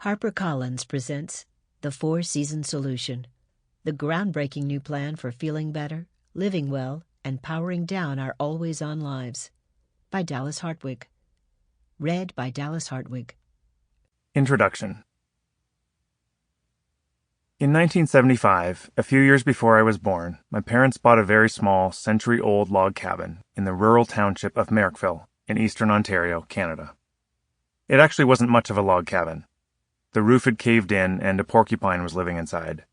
HarperCollins presents The Four-Season Solution, the groundbreaking new plan for feeling better, living well, and powering down our always-on lives. By Dallas Hartwig. Read by Dallas Hartwig. Introduction. In 1975, a few years before I was born, my parents bought a very small, century-old log cabin in the rural township of Merrickville in eastern Ontario, Canada. It actually wasn't much of a log cabin. The roof had caved in and a porcupine was living inside.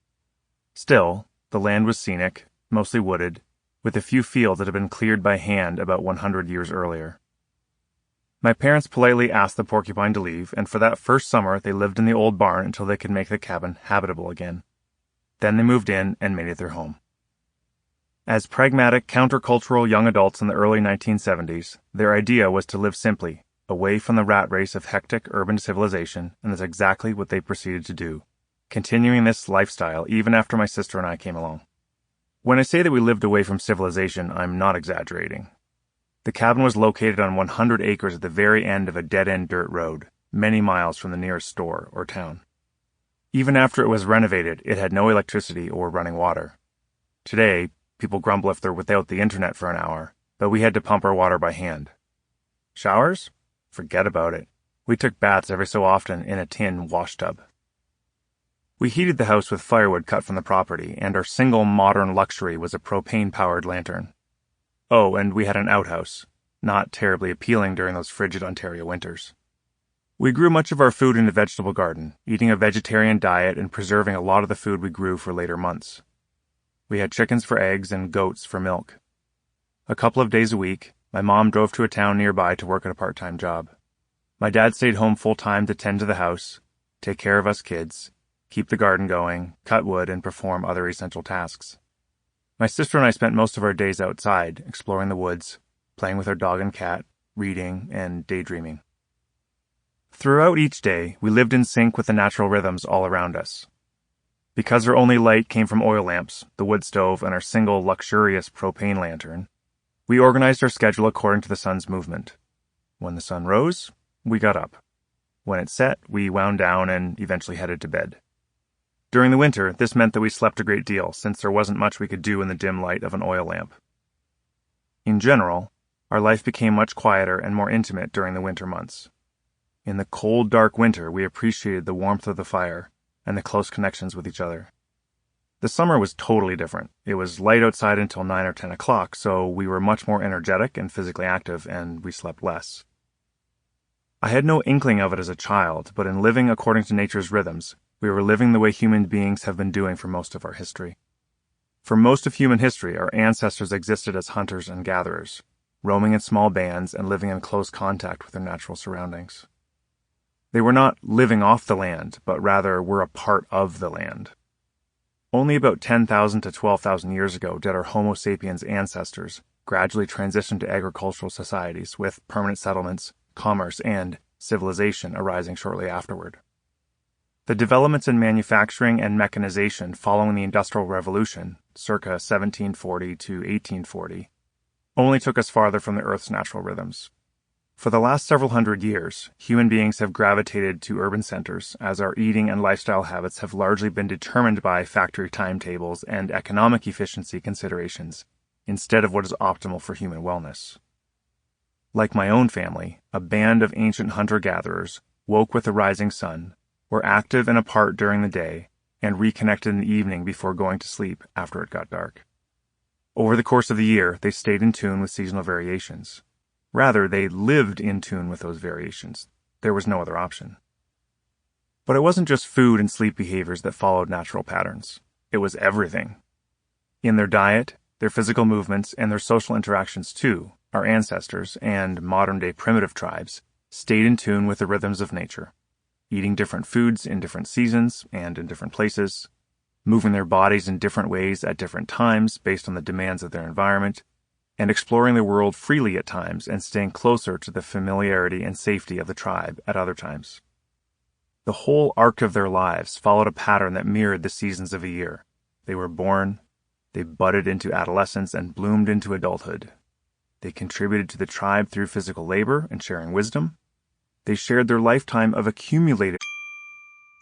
Still, the land was scenic, mostly wooded, with a few fields that had been cleared by hand about 100 years earlier. My parents politely asked the porcupine to leave, and for that first summer they lived in the old barn until they could make the cabin habitable again. Then they moved in and made it their home. As pragmatic, countercultural young adults in the early 1970s, their idea was to live simply, away from the rat race of hectic urban civilization, and that's exactly what they proceeded to do, continuing this lifestyle even after my sister and I came along. When I say that we lived away from civilization, I'm not exaggerating. The cabin was located on 100 acres at the very end of a dead-end dirt road, many miles from the nearest store or town. Even after it was renovated, it had no electricity or running water. Today, people grumble if they're without the internet for an hour, but we had to pump our water by hand. Showers? Forget about it. We took baths every so often in a tin wash tub. We heated the house with firewood cut from the property, and our single modern luxury was a propane-powered lantern. Oh, and we had an outhouse, not terribly appealing during those frigid Ontario winters. We grew much of our food in the vegetable garden, eating a vegetarian diet and preserving a lot of the food we grew for later months. We had chickens for eggs and goats for milk. A couple of days a week, my mom drove to a town nearby to work at a part-time job. My dad stayed home full-time to tend to the house, take care of us kids, keep the garden going, cut wood, and perform other essential tasks. My sister and I spent most of our days outside, exploring the woods, playing with our dog and cat, reading, and daydreaming. Throughout each day, we lived in sync with the natural rhythms all around us. Because our only light came from oil lamps, the wood stove, and our single luxurious propane lantern, we organized our schedule according to the sun's movement. When the sun rose, we got up. When it set, we wound down and eventually headed to bed. During the winter, this meant that we slept a great deal, since there wasn't much we could do in the dim light of an oil lamp. In general, our life became much quieter and more intimate during the winter months. In the cold, dark winter, we appreciated the warmth of the fire and the close connections with each other. The summer was totally different. It was light outside until 9 or 10 o'clock, so we were much more energetic and physically active, and we slept less. I had no inkling of it as a child, but in living according to nature's rhythms, we were living the way human beings have been doing for most of our history. For most of human history, our ancestors existed as hunters and gatherers, roaming in small bands and living in close contact with their natural surroundings. They were not living off the land, but rather were a part of the land. Only about 10,000 to 12,000 years ago did our Homo sapiens ancestors gradually transition to agricultural societies with permanent settlements, commerce, and civilization arising shortly afterward. The developments in manufacturing and mechanization following the Industrial Revolution, circa 1740 to 1840, only took us farther from the Earth's natural rhythms. For the last several hundred years, human beings have gravitated to urban centers as our eating and lifestyle habits have largely been determined by factory timetables and economic efficiency considerations, instead of what is optimal for human wellness. Like my own family, a band of ancient hunter-gatherers woke with the rising sun, were active and apart during the day, and reconnected in the evening before going to sleep after it got dark. Over the course of the year, they stayed in tune with seasonal variations. Rather, they lived in tune with those variations. There was no other option. But it wasn't just food and sleep behaviors that followed natural patterns. It was everything. In their diet, their physical movements, and their social interactions too, our ancestors and modern-day primitive tribes stayed in tune with the rhythms of nature, eating different foods in different seasons and in different places, moving their bodies in different ways at different times based on the demands of their environment, and exploring the world freely at times and staying closer to the familiarity and safety of the tribe at other times. The whole arc of their lives followed a pattern that mirrored the seasons of a year. They were born, they budded into adolescence and bloomed into adulthood. They contributed to the tribe through physical labor and sharing wisdom. They shared their lifetime of accumulated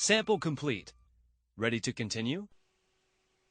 Sample complete. Ready to continue?